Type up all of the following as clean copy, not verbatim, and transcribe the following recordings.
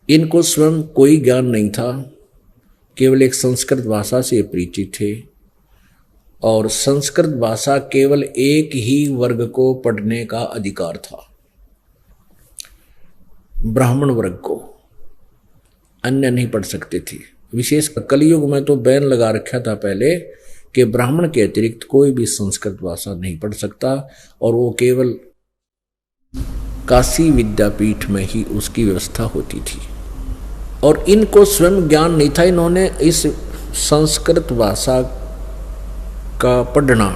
इनको स्वयं कोई ज्ञान नहीं था, केवल एक संस्कृत भाषा से परिचित थे और संस्कृत भाषा केवल एक ही वर्ग को पढ़ने का अधिकार था, ब्राह्मण वर्ग को, अन्य नहीं पढ़ सकते थे। विशेष कलयुग में तो बैन लगा रखा था पहले कि ब्राह्मण के अतिरिक्त कोई भी संस्कृत भाषा नहीं पढ़ सकता और वो केवल काशी विद्यापीठ में ही उसकी व्यवस्था होती थी। और इनको स्वयं ज्ञान नहीं था, इन्होंने इस संस्कृत भाषा का पढ़ना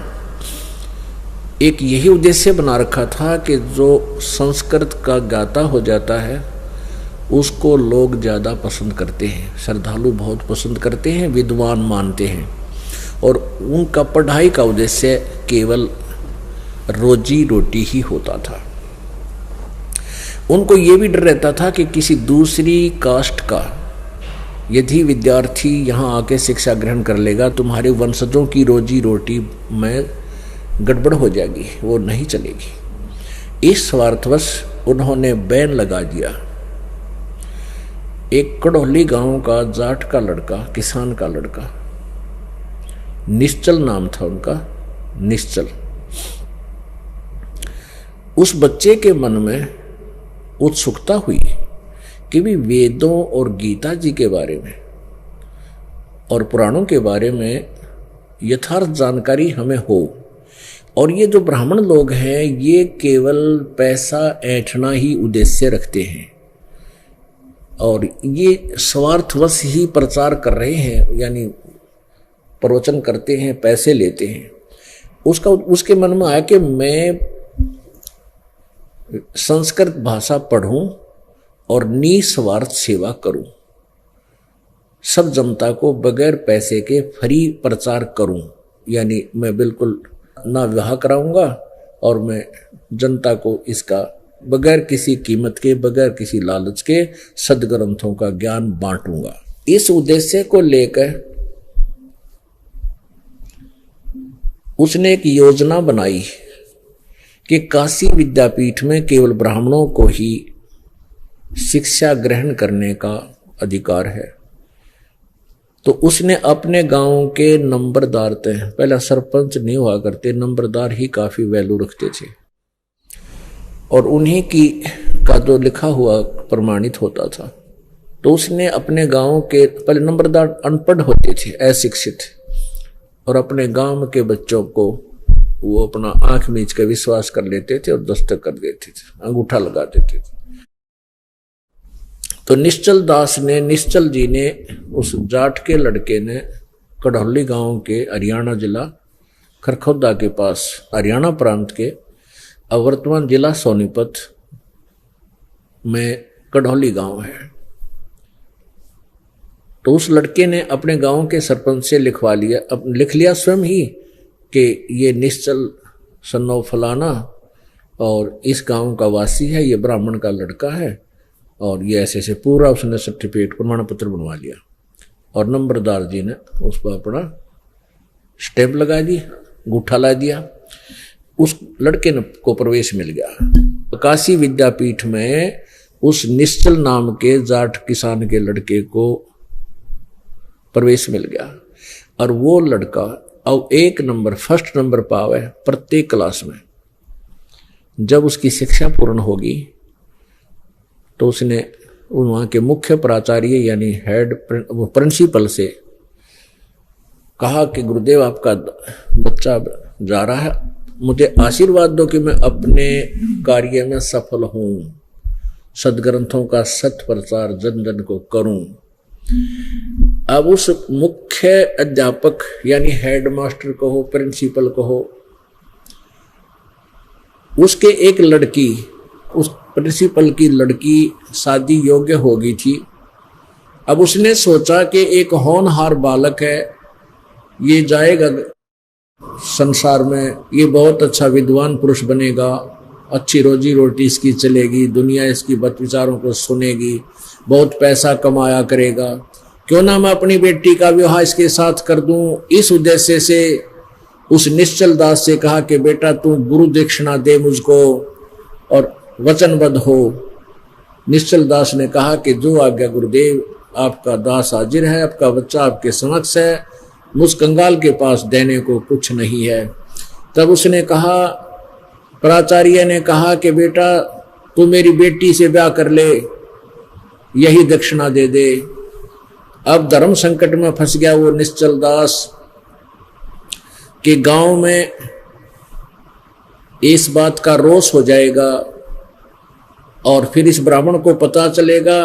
एक यही उद्देश्य बना रखा था कि जो संस्कृत का ज्ञाता हो जाता है उसको लोग ज़्यादा पसंद करते हैं, श्रद्धालु बहुत पसंद करते हैं, विद्वान मानते हैं। और उनका पढ़ाई का उद्देश्य केवल रोजी रोटी ही होता था। उनको ये भी डर रहता था कि किसी दूसरी कास्ट का यदि विद्यार्थी यहाँ आके शिक्षा ग्रहण कर लेगा, तुम्हारे वंशजों की रोजी रोटी में गड़बड़ हो जाएगी, वो नहीं चलेगी। इस स्वार्थवश उन्होंने बैन लगा दिया। एक कड़ोली गांव का जाट का लड़का, किसान का लड़का, निश्चल नाम था उनका, निश्चल। उस बच्चे के मन में उत्सुकता हुई कि भी वेदों और गीता जी के बारे में और पुराणों के बारे में यथार्थ जानकारी हमें हो। और ये जो ब्राह्मण लोग हैं ये केवल पैसा ऐंठना ही उद्देश्य रखते हैं और ये स्वार्थवश ही प्रचार कर रहे हैं, यानी प्रवचन करते हैं, पैसे लेते हैं। उसके मन में आया कि मैं संस्कृत भाषा पढ़ूं और निस्वार्थ सेवा करूं, सब जनता को बगैर पैसे के फ्री प्रचार करूं, यानी मैं बिल्कुल ना विवाह कराऊंगा और मैं जनता को इसका बगैर किसी कीमत के, बगैर किसी लालच के सदग्रंथों का ज्ञान बांटूंगा। इस उद्देश्य को लेकर उसने एक योजना बनाई कि काशी विद्यापीठ में केवल ब्राह्मणों को ही शिक्षा ग्रहण करने का अधिकार है। तो उसने अपने गांव के नंबरदार थे, पहला सरपंच नहीं हुआ करते, नंबरदार ही काफी वैल्यू रखते थे और उन्हीं की का जो लिखा हुआ प्रमाणित होता था। तो उसने अपने गांव के, पहले नंबरदार अनपढ़ होते थे, अशिक्षित, और अपने गांव के बच्चों को वो अपना आंख मीच के विश्वास कर लेते थे और दस्तक कर देते थे, अंगूठा लगा देते थे। तो निश्चल जी ने उस जाट के लड़के ने कड़ौली गांव के हरियाणा जिला खरखौदा के पास, हरियाणा प्रांत के वर्तमान जिला सोनीपत में कड़ौली गांव है। तो उस लड़के ने अपने गांव के सरपंच से लिख लिया स्वयं ही कि ये निश्चल सन्नो फलाना और इस गांव का वासी है, ये ब्राह्मण का लड़का है और ये ऐसे ऐसे पूरा उसने सर्टिफिकेट प्रमाण पत्र बनवा लिया और नंबरदार जी ने उस पर अपना स्टैंप लगा दी, अंगूठा ला दिया। उस लड़के को प्रवेश मिल गया। काशी विद्यापीठ में उस निश्चल नाम के जाट किसान के लड़के को प्रवेश मिल गया और वो लड़का अब फर्स्ट नंबर पावे प्रत्येक क्लास में। जब उसकी शिक्षा पूर्ण होगी तो उसने वहाँ के मुख्य प्राचार्य यानी हेड प्रिंसिपल से कहा कि गुरुदेव आपका बच्चा जा रहा है, मुझे आशीर्वाद दो कि मैं अपने कार्य में सफल हूँ, सदग्रंथों का सत प्रचार जन जन को करूं। अब उस मुख्य अध्यापक यानी हेडमास्टर कहो, प्रिंसिपल कहो, उसके एक लड़की, उस प्रिंसिपल की लड़की शादी योग्य हो गई थी। अब उसने सोचा कि एक होनहार बालक है, ये जाएगा संसार में, ये बहुत अच्छा विद्वान पुरुष बनेगा, अच्छी रोजी रोटी इसकी चलेगी, दुनिया इसकी बात विचारों को सुनेगी, बहुत पैसा कमाया करेगा, क्यों ना मैं अपनी बेटी का विवाह इसके साथ कर दूं। इस उद्देश्य से उस निश्चल दास से कहा कि बेटा तू गुरु दक्षिणा दे मुझको और वचनबद्ध हो निश्चल दास ने कहा कि जो आज्ञा गुरुदेव, आपका दास हाजिर है, आपका बच्चा आपके समक्ष है, मुझ कंगाल के पास देने को कुछ नहीं है। तब उसने कहा, प्राचार्य ने कहा कि बेटा तू मेरी बेटी से ब्याह कर ले, यही दक्षिणा दे दे। अब धर्म संकट में फंस गया वो निश्चल दास कि गांव में इस बात का रोष हो जाएगा और फिर इस ब्राह्मण को पता चलेगा,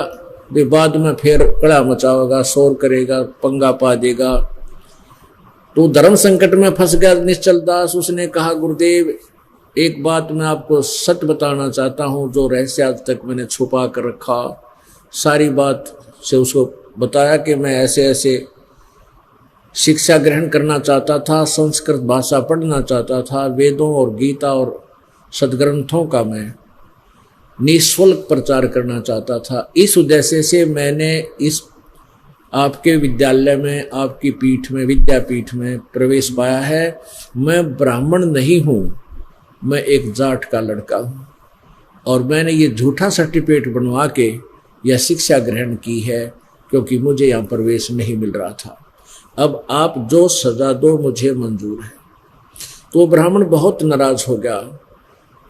वे बाद में फिर कड़ा मचाएगा, शोर करेगा, पंगा पा देगा। तो धर्म संकट में फंस गया निश्चल दास। उसने कहा, गुरुदेव एक बात मैं आपको सच बताना चाहता हूं, जो रहस्य आज तक मैंने छुपा कर रखा। सारी बात से उसको बताया कि मैं ऐसे ऐसे शिक्षा ग्रहण करना चाहता था, संस्कृत भाषा पढ़ना चाहता था, वेदों और गीता और सदग्रंथों का मैं निःशुल्क प्रचार करना चाहता था। इस उद्देश्य से मैंने इस आपके विद्यालय में, आपकी पीठ में, विद्यापीठ में प्रवेश पाया है। मैं ब्राह्मण नहीं हूँ, मैं एक जाट का लड़का हूँ और मैंने ये झूठा सर्टिफिकेट बनवा के यह शिक्षा ग्रहण की है क्योंकि मुझे यहाँ प्रवेश नहीं मिल रहा था। अब आप जो सजा दो मुझे मंजूर है। तो ब्राह्मण बहुत नाराज हो गया,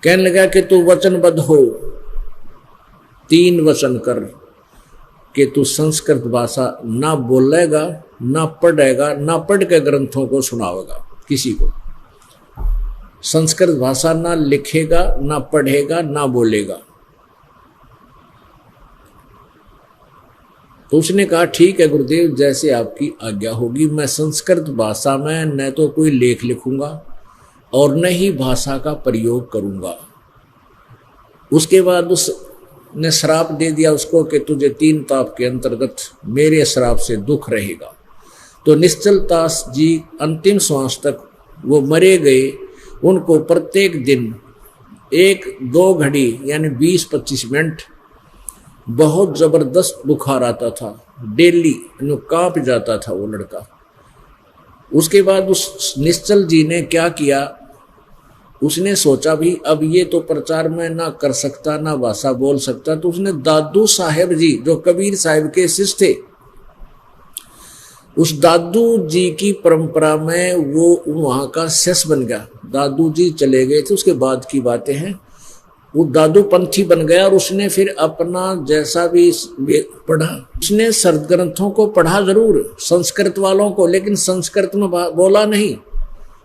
कहने लगा कि तू वचनबद्ध हो, 3 वचन कर कि तू संस्कृत भाषा ना बोलेगा, ना पढ़ेगा, ना पढ़ के ग्रंथों को सुनावेगा किसी को। संस्कृत भाषा ना लिखेगा, ना पढ़ेगा, ना बोलेगा। तो उसने कहा, ठीक है गुरुदेव, जैसे आपकी आज्ञा होगी। मैं संस्कृत भाषा में न तो कोई लेख लिखूंगा और न ही भाषा का प्रयोग करूंगा। उसके बाद उसने श्राप दे दिया उसको कि तुझे 3 ताप के अंतर्गत मेरे श्राप से दुख रहेगा। तो निश्चल दास जी अंतिम श्वास तक वो मरे गए। उनको प्रत्येक दिन 1-2 घड़ी यानी 20-25 मिनट बहुत जबरदस्त बुखार आता था, डेली कांप जाता था वो लड़का। उसके बाद उस निश्चल जी ने क्या किया, उसने सोचा भी अब ये तो प्रचार में ना कर सकता, ना भाषा बोल सकता। तो उसने दादू साहेब जी जो कबीर साहिब के शिष्य थे, उस दादू जी की परंपरा में वो वहां का शिष्य बन गया। दादू जी चले गए थे, उसके बाद की बातें हैं। वो दादू पंथी बन गया और उसने फिर अपना जैसा भी पढ़ा, उसने सदग्रंथों को पढ़ा जरूर, संस्कृत वालों को, लेकिन संस्कृत में बोला नहीं।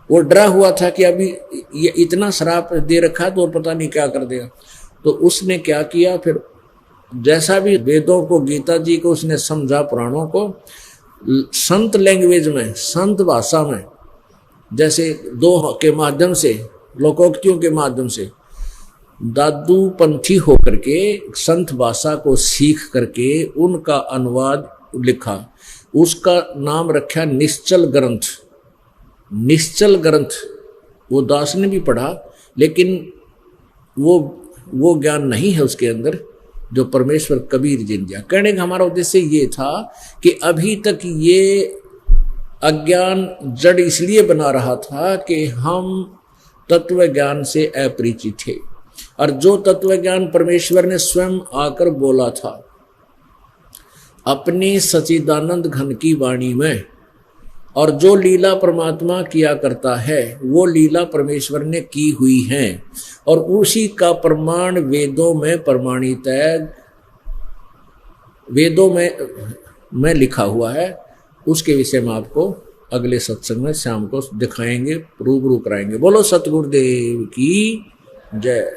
वो डरा हुआ था कि अभी ये इतना श्राप दे रखा है तो पता नहीं क्या कर देगा। तो उसने क्या किया, फिर जैसा भी वेदों को, गीता जी को उसने समझा, पुराणों को संत लैंग्वेज में, संत भाषा में, जैसे 2 के माध्यम से, लोकोक्तियों के माध्यम से दादू पंथी होकर के संत भाषा को सीख करके उनका अनुवाद लिखा। उसका नाम रखा निश्चल ग्रंथ। निश्चल ग्रंथ वो दास ने भी पढ़ा, लेकिन वो ज्ञान नहीं है उसके अंदर जो परमेश्वर कबीर जी ने दिया। कहने का हमारा उद्देश्य ये था कि अभी तक ये अज्ञान जड़ इसलिए बना रहा था कि हम तत्व ज्ञान से अपरिचित थे, और जो तत्व ज्ञान परमेश्वर ने स्वयं आकर बोला था अपनी सच्चिदानंद घन की वाणी में, और जो लीला परमात्मा किया करता है वो लीला परमेश्वर ने की हुई है, और उसी का प्रमाण वेदों में प्रमाणित है, वेदों में लिखा हुआ है। उसके विषय में आपको अगले सत्संग में शाम को दिखाएंगे, रूबरू कराएंगे। बोलो सतगुरुदेव की जय।